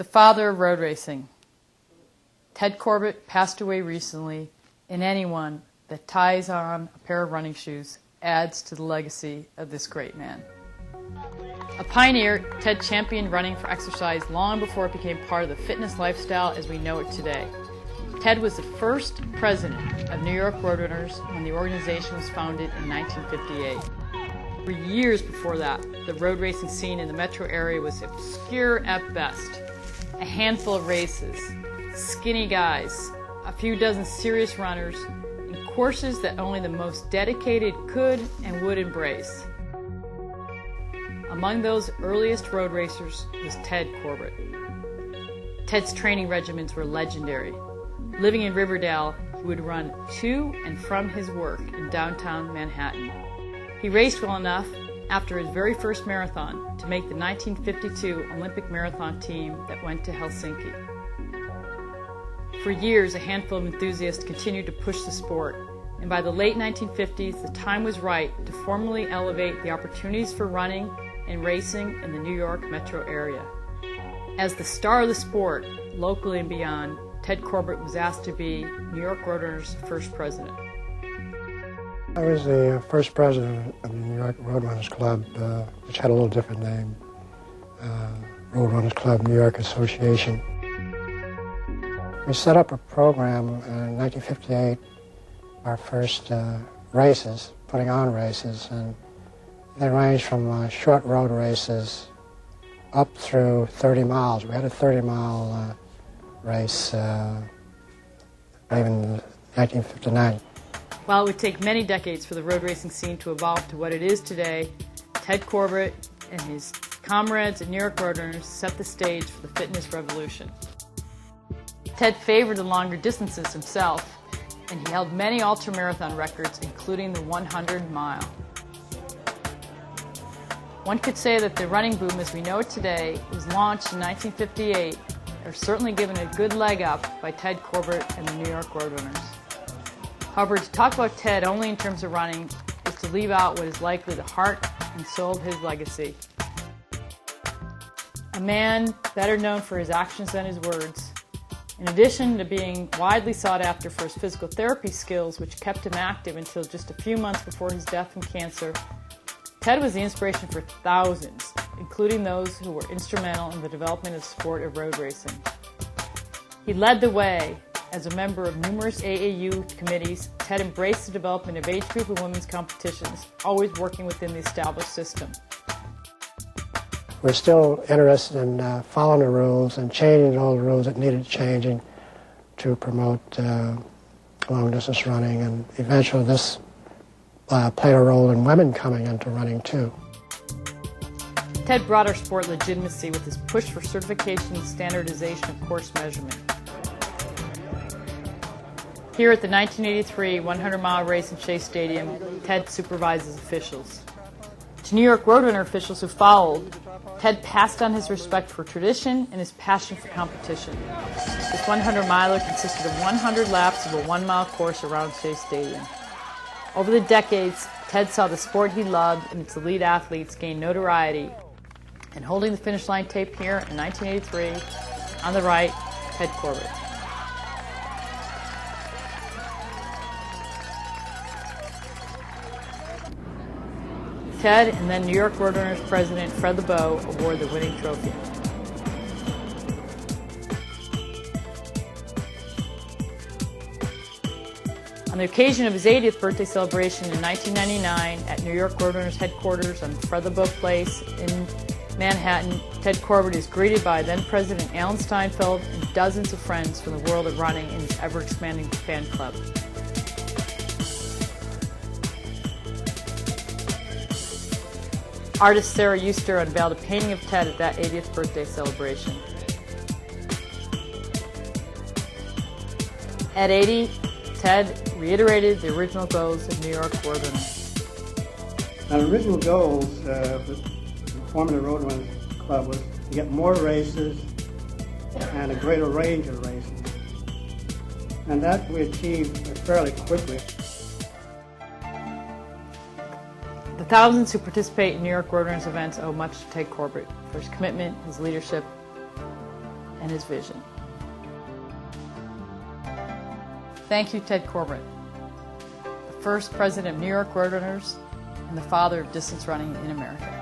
The father of road racing. Ted Corbitt passed away recently, and anyone that ties on a pair of running shoes adds to the legacy of this great man. A pioneer, Ted championed running for exercise long before it became part of the fitness lifestyle as we know it today. Ted was the first president of New York Roadrunners when the organization was founded in 1958. For years before that, the road racing scene in the metro area was obscure at best. A handful of races, skinny guys, a few dozen serious runners, and courses that only the most dedicated could and would embrace. Among those earliest road racers was Ted Corbitt. Ted's training regimens were legendary. Living in Riverdale, he would run to and from his work in downtown Manhattan. He raced well enough after his very first marathon to make the 1952 Olympic marathon team that went to Helsinki. For years, a handful of enthusiasts continued to push the sport, and by the late 1950s, the time was right to formally elevate the opportunities for running and racing in the New York metro area. As the star of the sport, locally and beyond, Ted Corbitt was asked to be New York Roadrunners' first president. I was the first president of the New York Roadrunners Club, which had a little different name, Roadrunners Club New York Association. We set up a program in 1958, our first races, putting on races, and they ranged from short road races up through 30 miles. We had a 30-mile race even in 1959. While it would take many decades for the road racing scene to evolve to what it is today, Ted Corbitt and his comrades at New York Roadrunners set the stage for the fitness revolution. Ted favored the longer distances himself, and he held many ultramarathon records, including the 100-mile. One could say that the running boom as we know it today was launched in 1958, or certainly given a good leg up by Ted Corbitt and the New York Roadrunners. However, to talk about Ted only in terms of running is to leave out what is likely the heart and soul of his legacy. A man better known for his actions than his words. In addition to being widely sought after for his physical therapy skills, which kept him active until just a few months before his death from cancer, Ted was the inspiration for thousands, including those who were instrumental in the development of the sport of road racing. He led the way. As a member of numerous AAU committees, Ted embraced the development of age group and women's competitions, always working within the established system. We're still interested in following the rules and changing all the rules that needed changing to promote long-distance running, and eventually this played a role in women coming into running too. Ted brought our sport legitimacy with his push for certification and standardization of course measurement. Here at the 1983 100-mile race in Shea Stadium, Ted supervises officials. To New York Roadrunner officials who followed, Ted passed on his respect for tradition and his passion for competition. This 100-miler consisted of 100 laps of a 1-mile course around Shea Stadium. Over the decades, Ted saw the sport he loved and its elite athletes gain notoriety. And holding the finish line tape here in 1983, on the right, Ted Corbitt. Ted and then New York Roadrunners president Fred LeBeau award the winning trophy. On the occasion of his 80th birthday celebration in 1999 at New York Roadrunners headquarters on Fred LeBeau Place in Manhattan, Ted Corbitt is greeted by then President Alan Steinfeld and dozens of friends from the world of running in his ever-expanding fan club. Artist Sarah Yuster unveiled a painting of Ted at that 80th birthday celebration. At 80, Ted reiterated the original goals of New York Roadrunners. Now, the original goals for forming the Roadrunners Club was to get more races and a greater range of races. And that we achieved fairly quickly. The thousands who participate in New York Roadrunners events owe much to Ted Corbitt for his commitment, his leadership, and his vision. Thank you, Ted Corbitt, the first president of New York Roadrunners and the father of distance running in America.